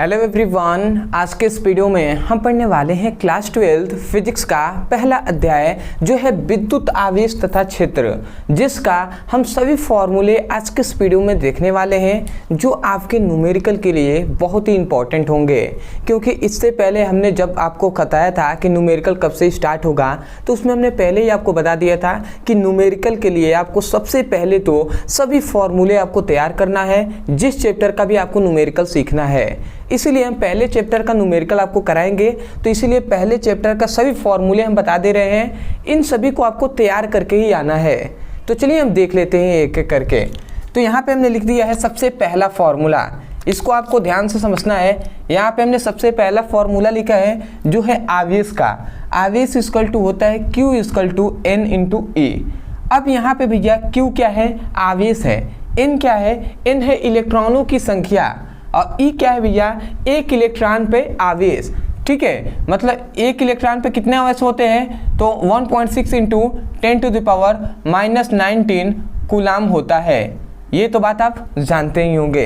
Hello everyone, आज के इस वीडियो में हम पढ़ने वाले हैं क्लास 12 फिजिक्स का पहला अध्याय जो है विद्युत आवेश तथा क्षेत्र, जिसका हम सभी फॉर्मूले आज के इस वीडियो में देखने वाले हैं जो आपके न्यूमेरिकल के लिए बहुत ही इंपॉर्टेंट होंगे। क्योंकि इससे पहले हमने जब आपको बताया था कि न्यूमेरिकल कब से स्टार्ट होगा तो उसमें हमने पहले ही आपको बता दिया था कि न्यूमेरिकल के लिए आपको सबसे पहले तो सभी फॉर्मूले आपको तैयार करना है, जिस चैप्टर का भी आपको न्यूमेरिकल सीखना है। इसीलिए हम पहले चैप्टर का न्यूमेरिकल आपको कराएंगे, तो इसीलिए पहले चैप्टर का सभी फॉर्मूले हम बता दे रहे हैं, इन सभी को आपको तैयार करके ही आना है। तो चलिए हम देख लेते हैं एक एक करके। तो यहाँ पे हमने लिख दिया है सबसे पहला फॉर्मूला, इसको आपको ध्यान से समझना है। यहाँ पे हमने सबसे पहला फॉर्मूला लिखा है जो है आवेश का। आवेश इक्वल टू होता है Q equal to N into E। अब यहाँ पे भैया Q क्या है? आवेश है। N क्या है? N है इलेक्ट्रॉनों की संख्या और E क्या है भैया? एक इलेक्ट्रॉन पे आवेश। ठीक है, मतलब एक इलेक्ट्रॉन पे कितने आवेश होते हैं? तो 1.6 इंटू 10⁻⁻19 कूलाम होता है। ये तो बात आप जानते ही होंगे।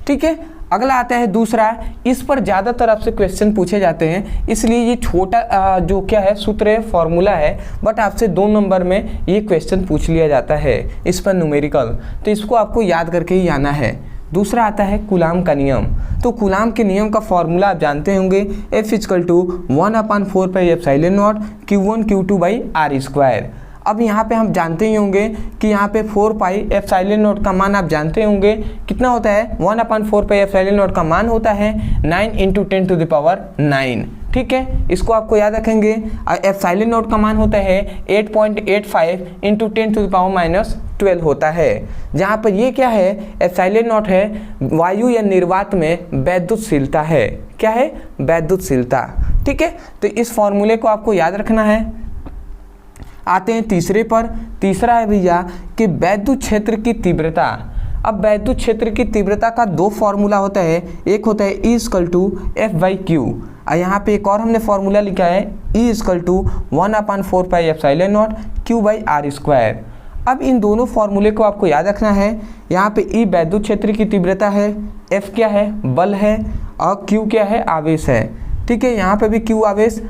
ठीक है, अगला आता है दूसरा। इस पर ज़्यादातर आपसे क्वेश्चन पूछे जाते हैं, इसलिए ये छोटा जो क्या है सूत्र है, फॉर्मूला है, बट आपसे 2 नंबर में ये क्वेश्चन पूछ लिया जाता है इस पर न्यूमेरिकल, तो इसको आपको याद करके ही आना है। दूसरा आता है कूलाम का नियम। तो कूलाम के नियम का फॉर्मूला आप जानते होंगे, F equal to 1/4πε0 Q1 Q2/r²। अब यहाँ पे हम जानते ही होंगे कि यहाँ पे 4πε0 का मान आप जानते होंगे कितना होता है? 1/4πε0 का मान होता है 9 इंटू 10⁹। ठीक है, इसको आपको याद रखेंगे। एप्सिलॉन का मान होता है 8.85 इंटू 10⁻12 होता है। जहाँ पर ये क्या है? एप्सिलॉन है वायु या निर्वात में वैद्युतशीलता है। क्या है? वैद्युतशीलता। ठीक है, तो इस फॉर्मूले को आपको याद रखना है। आते हैं तीसरे पर। तीसरा है भैया कि वैद्युत क्षेत्र की तीव्रता। अब वैद्युत क्षेत्र की तीव्रता का 2 फॉर्मूला होता है। एक होता है E इक्वल टू F/Q और यहाँ पे एक और हमने फॉर्मूला लिखा है E इक्वल टू 1/4πε0 Q/r²। अब इन दोनों फॉर्मूले को आपको याद रखना है। यहाँ पे E वैद्युत क्षेत्र की तीव्रता है, F क्या है? बल है, और Q क्या है? आवेश है। ठीक है, यहाँ पे भी Q आवेश,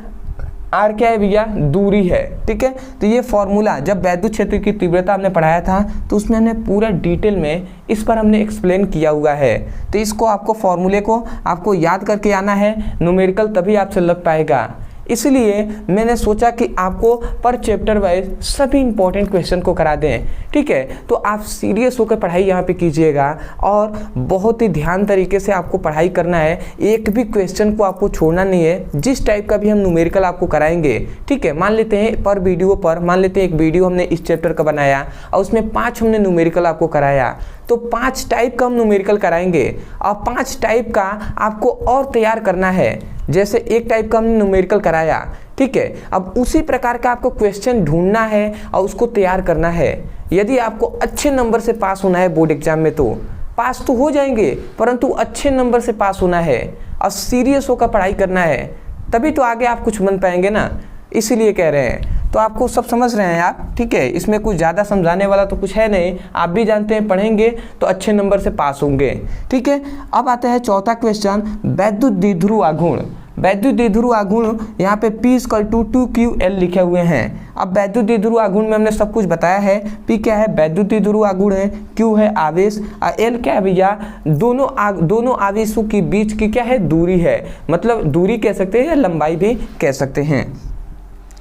R क्या है भैया? दूरी है। ठीक है, तो ये फॉर्मूला जब वैद्युत क्षेत्र की तीव्रता हमने पढ़ाया था तो उसमें हमने पूरा डिटेल में इस पर हमने एक्सप्लेन किया हुआ है। तो इसको आपको फॉर्मूले को आपको याद करके आना है, न्यूमेरिकल तभी आपसे लग पाएगा। इसलिए मैंने सोचा कि आपको पर चैप्टर वाइज सभी इंपॉर्टेंट क्वेश्चन को करा दें। ठीक है, तो आप सीरियस होकर पढ़ाई यहाँ पे कीजिएगा और बहुत ही ध्यान तरीके से आपको पढ़ाई करना है। एक भी क्वेश्चन को आपको छोड़ना नहीं है, जिस टाइप का भी हम न्यूमेरिकल आपको कराएंगे। ठीक है, मान लेते हैं पर वीडियो पर, मान लेते हैं एक वीडियो हमने इस चैप्टर का बनाया और उसमें 5 हमने न्यूमेरिकल आपको कराया, तो 5 टाइप का हम न्यूमेरिकल कराएंगे और 5 टाइप का आपको और तैयार करना है। जैसे एक टाइप का हमने न्यूमेरिकल कराया, ठीक है, अब उसी प्रकार का आपको क्वेश्चन ढूंढना है और उसको तैयार करना है। यदि आपको अच्छे नंबर से पास होना है बोर्ड एग्जाम में, तो पास तो हो जाएंगे, परंतु अच्छे नंबर से पास होना है और सीरियस होकर पढ़ाई करना है, तभी तो आगे आप कुछ बन पाएंगे ना। इसीलिए कह रहे हैं, तो आपको सब समझ रहे हैं आप। ठीक है, इसमें कुछ ज़्यादा समझाने वाला तो कुछ है नहीं, आप भी जानते हैं पढ़ेंगे तो अच्छे नंबर से पास होंगे। ठीक है, अब आता है चौथा क्वेश्चन, वैद्युत द्विध्रुव आघूर्ण। वैद्युत द्विध्रुव आघूर्ण यहाँ पे P इक्वल टू 2QL लिखे हुए हैं। अब वैद्युत द्विध्रुव आघूर्ण में हमने सब कुछ बताया है। P क्या है? वैद्युत द्विध्रुव आघूर्ण है, Q है आवेश, और L क्या है भैया? दोनों आवेशों के बीच की क्या है? दूरी है, मतलब दूरी कह सकते हैं, लंबाई भी कह सकते हैं।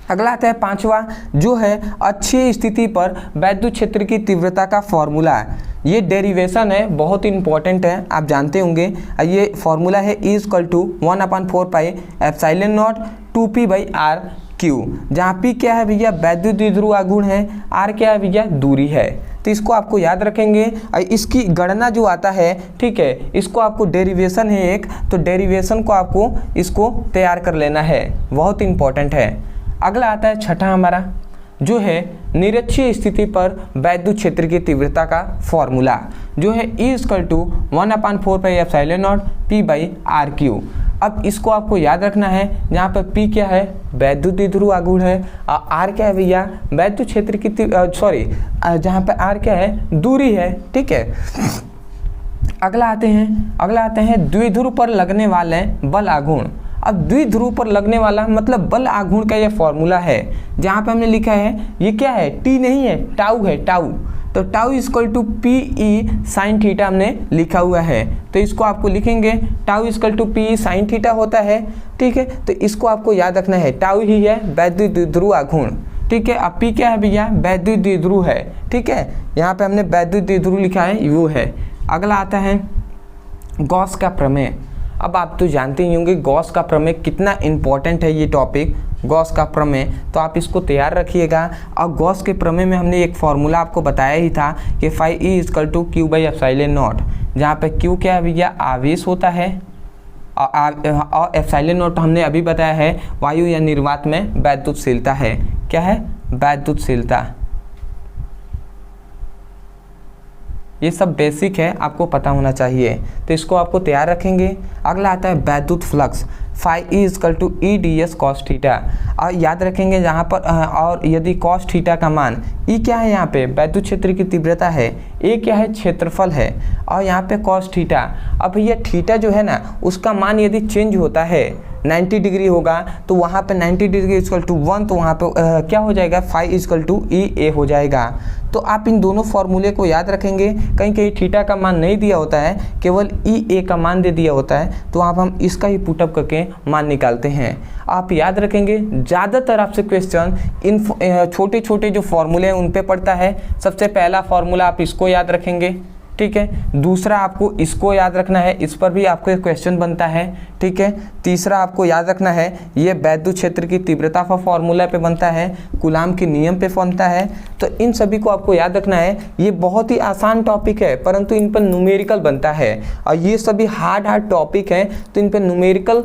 अगला आता है 5वां, जो है अच्छी स्थिति पर वैद्युत क्षेत्र की तीव्रता का फॉर्मूला। ये डेरिवेशन है, बहुत इंपॉर्टेंट है, आप जानते होंगे। ये फॉर्मूला है E इक्वल टू 1/4πε0 2P/r², जहाँ P क्या है भैया? वैद्युत द्विध्रुव आघूर्ण है, R क्या है भैया? दूरी है। तो इसको आपको याद रखेंगे। इसकी गणना जो आता है, ठीक है, इसको आपको डेरिवेशन है एक, तो डेरिवेशन को आपको इसको तैयार कर लेना है, बहुत इंपॉर्टेंट है। अगला आता है छठा हमारा, जो है निरक्षीय स्थिति पर वैद्युत क्षेत्र की तीव्रता का फॉर्मूला, जो है E इक्वल टू 1/4πε0 P/r²। अब इसको आपको याद रखना है, जहाँ पर P क्या है? वैद्युत द्विध्रुव आघूर्ण है, और R क्या है भैया? वैद्युत क्षेत्र की जहाँ पर R क्या है? दूरी है। ठीक है, अगला आते हैं द्विध्रुव पर लगने वाले बल आघूर्ण। अब द्विध्रुव पर लगने वाला मतलब बल आघूर्ण का ये फॉर्मूला है, जहाँ पे हमने लिखा है ये क्या है, टी नहीं है, टाउ है, टाउ। तो tau equal to P E sine theta हमने लिखा हुआ है, तो इसको आपको लिखेंगे tau equal to P E sine theta होता है, ठीक है। तो इसको आपको याद रखना है, टाउ ही है वैद्युत द्विध्रुव आघूर्ण, ठीक है। अब पी क्या है भैया, वैद्युत द्विध्रुव है, ठीक है। यहाँ पे हमने वैद्युत द्विध्रुव लिखा है, वो है। अगला आता है गॉस का प्रमेय। अब आप तो जानते ही होंगे गॉस का प्रमेय कितना इंपॉर्टेंट है ये टॉपिक, गॉस का प्रमेय, तो आप इसको तैयार रखिएगा। और गॉस के प्रमेय में हमने एक फॉर्मूला आपको बताया ही था कि phi E equal to Q by epsilon nought, जहाँ पे क्यू क्या है भैया, आवेश होता है, और एप्सिलॉन नॉट हमने अभी बताया है वायु या निर्वात में वैद्युतशीलता है। क्या है, वैद्युतशीलता। ये सब बेसिक है, आपको पता होना चाहिए, तो इसको आपको तैयार रखेंगे। अगला आता है वैद्युत flux, phi E equal to E D S cos theta. और याद रखेंगे जहाँ पर और यदि कॉस थीटा का मान, ई क्या है यहाँ पे, वैद्युत क्षेत्र की तीव्रता है, ए क्या है, क्षेत्रफल है, और यहाँ पे कॉस थीटा। अब भैया थीटा जो है ना, उसका मान यदि चेंज होता है 90 डिग्री होगा, तो वहाँ पे 90 डिग्री इक्वल टू 1, तो वहाँ पे क्या हो जाएगा, फाई इक्वल टू ई ए हो जाएगा। तो आप इन दोनों फॉर्मूले को याद रखेंगे। कहीं कहीं थीटा का मान नहीं दिया होता है, केवल ई ए का मान दे दिया होता है, तो आप हम इसका ही पुटअप करके मान निकालते हैं। आप याद रखेंगे ज़्यादातर आपसे क्वेश्चन इन छोटे छोटे जो फॉर्मूले हैं उन पे पड़ता है। सबसे पहला फॉर्मूला आप इसको याद रखेंगे, ठीक है। दूसरा आपको इसको याद रखना है, इस पर भी आपको एक क्वेश्चन बनता है, ठीक है। तीसरा आपको याद रखना है ये वैद्युत क्षेत्र की तीव्रता का फॉर्मूला पे बनता है, कूलाम के नियम पे बनता है। तो इन सभी को आपको याद रखना है। ये बहुत ही आसान टॉपिक है, परंतु इन पर न्यूमेरिकल बनता है, और ये सभी हार्ड टॉपिक हैं, तो इन पर न्यूमेरिकल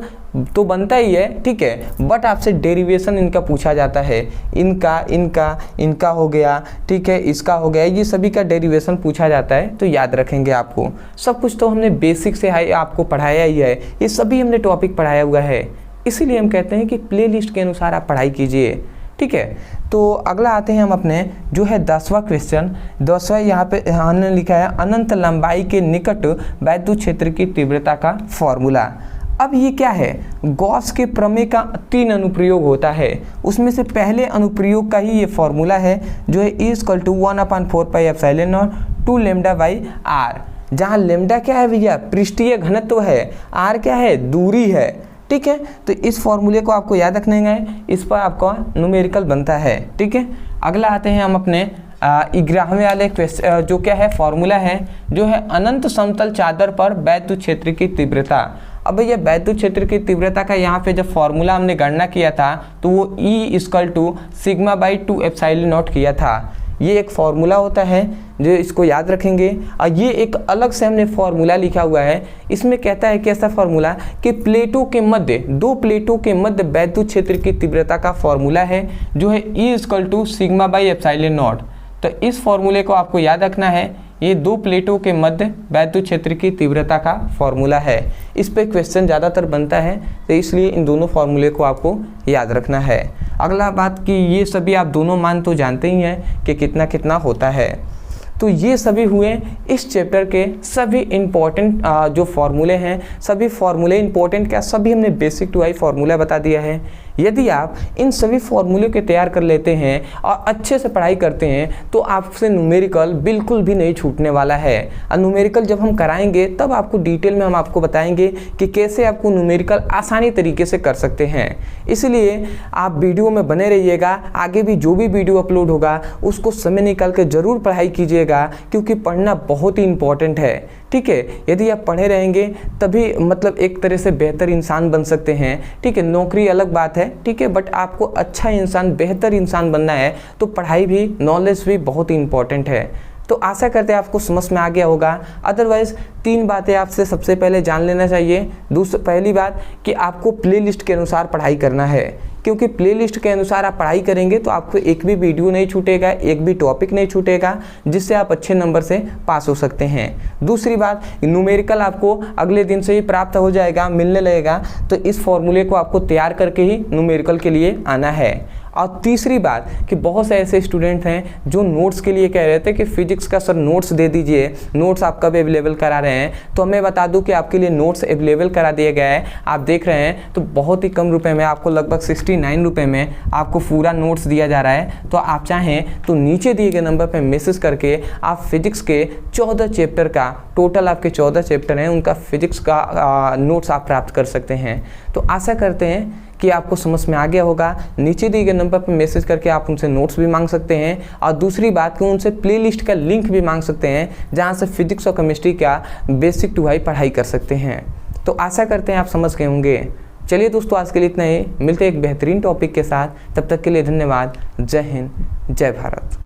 तो बनता ही है, ठीक है। बट आपसे डेरिवेशन इनका पूछा जाता है, इनका हो गया, ठीक है, इसका हो गया, ये सभी का डेरिवेशन पूछा जाता है, तो याद रखेंगे आपको। सब कुछ तो हमने बेसिक से आपको पढ़ाया ही है, ये सभी हमने टॉपिक पढ़ाया हुआ है, इसीलिए हम कहते हैं कि प्लेलिस्ट के अनुसार आप पढ़ाई कीजिए, ठीक है। तो अगला आते हैं हम अपने जो है 10वां क्वेश्चन। 10वां यहाँ पे हमने लिखा है अनंत लंबाई के निकट वैद्युत क्षेत्र की तीव्रता का फॉर्मूला। अब ये क्या है, गॉस के प्रमेय का 3 अनुप्रयोग होता है, उसमें से पहले अनुप्रयोग का ही ये फॉर्मूला है, जो है E equal to 1/4 pi epsilon nought 2 lambda by R, जहाँ लैम्डा क्या है भैया, पृष्ठीय घनत्व है, आर क्या है, दूरी है, ठीक है। तो इस फॉर्मूले को आपको याद रखने है, इस पर आपका न्यूमेरिकल बनता है, ठीक है। अगला आते हैं हम अपने 11वें वाले क्वेश्चन, जो क्या है फॉर्मूला है, जो है अनंत समतल चादर पर वैद्युत क्षेत्र की तीव्रता। अब भैया वैद्युत क्षेत्र की तीव्रता का यहाँ पे जब फॉर्मूला हमने गणना किया था, तो वो E equal to sigma by 2 epsilon nought किया था। ये एक फॉर्मूला होता है, जो इसको याद रखेंगे। और ये एक अलग से हमने फॉर्मूला लिखा हुआ है, इसमें कहता है कैसा फॉर्मूला कि प्लेटों के मध्य, 2 प्लेटों के मध्य वैद्युत क्षेत्र की तीव्रता का फॉर्मूला है, जो है E equal to sigma by epsilon nought. तो इस फॉर्मूले को आपको याद रखना है, ये 2 प्लेटों के मध्य वैद्युत क्षेत्र की तीव्रता का फॉर्मूला है। इस पे क्वेश्चन ज़्यादातर बनता है, तो इसलिए इन दोनों फॉर्मूले को आपको याद रखना है। अगला बात कि ये सभी आप दोनों मान तो जानते ही हैं कि कितना कितना होता है। तो ये सभी हुए इस चैप्टर के सभी इम्पोर्टेंट जो फॉर्मूले हैं, सभी फॉर्मूले इम्पोर्टेंट क्या, सभी हमने बेसिक टू हाई फॉर्मूला बता दिया है। यदि आप इन सभी फॉर्मूले के तैयार कर लेते हैं और अच्छे से पढ़ाई करते हैं, तो आपसे न्यूमेरिकल बिल्कुल भी नहीं छूटने वाला है। और न्यूमेरिकल जब हम कराएंगे, तब आपको डिटेल में हम आपको बताएंगे कि कैसे आपको न्यूमेरिकल आसानी तरीके से कर सकते हैं। इसलिए आप वीडियो में बने रहिएगा, आगे भी जो भी वीडियो अपलोड होगा उसको समय निकाल के ज़रूर पढ़ाई कीजिएगा, क्योंकि पढ़ना बहुत ही इंपॉर्टेंट है, ठीक है। यदि आप पढ़े रहेंगे तभी मतलब एक तरह से बेहतर इंसान बन सकते हैं, ठीक है। नौकरी अलग बात है, ठीक है, बट आपको अच्छा इंसान, बेहतर इंसान बनना है, तो पढ़ाई भी, नॉलेज भी बहुत ही इंपॉर्टेंट है। तो आशा करते हैं आपको समझ में आ गया होगा। अदरवाइज 3 बातें आपसे सबसे पहले जान लेना चाहिए। पहली बात कि आपको प्लेलिस्ट के अनुसार पढ़ाई करना है। क्योंकि प्लेलिस्ट के अनुसार आप पढ़ाई करेंगे तो आपको एक भी वीडियो नहीं छूटेगा, एक भी टॉपिक नहीं छूटेगा, जिससे आप अच्छे नंबर से पास हो सकते हैं। दूसरी बात, न्यूमेरिकल आपको अगले दिन से ही प्राप्त हो जाएगा, मिलने लगेगा, तो इस फॉर्मूले को आपको तैयार करके ही न्यूमेरिकल के लिए आना है। और तीसरी बात कि बहुत से ऐसे स्टूडेंट हैं जो नोट्स के लिए कह रहे थे कि फिजिक्स का सर नोट्स दे दीजिए, नोट्स आप कब अवेलेबल करा रहे हैं, तो मैं बता दूं कि आपके लिए नोट्स अवेलेबल करा दिया गया है। आप देख रहे हैं तो बहुत ही कम रुपए में, आपको लगभग 69 रुपये में आपको पूरा नोट्स दिया जा रहा है। तो आप चाहें तो नीचे दिए गए नंबर पर मैसेज करके आप फिजिक्स के 14 चैप्टर का, टोटल आपके 14 चैप्टर हैं, उनका फिजिक्स का नोट्स आप प्राप्त कर सकते हैं। तो आशा करते हैं कि आपको समझ में आ गया होगा। नीचे दिए गए नंबर पर मैसेज करके आप उनसे नोट्स भी मांग सकते हैं, और दूसरी बात कि उनसे प्लेलिस्ट का लिंक भी मांग सकते हैं, जहां से फिजिक्स और केमिस्ट्री का बेसिक टू हाई पढ़ाई कर सकते हैं। तो आशा करते हैं आप समझ गए होंगे। चलिए दोस्तों, आज के लिए इतना ही, मिलते हैं एक बेहतरीन टॉपिक के साथ। तब तक के लिए धन्यवाद। जय हिंद, जय भारत।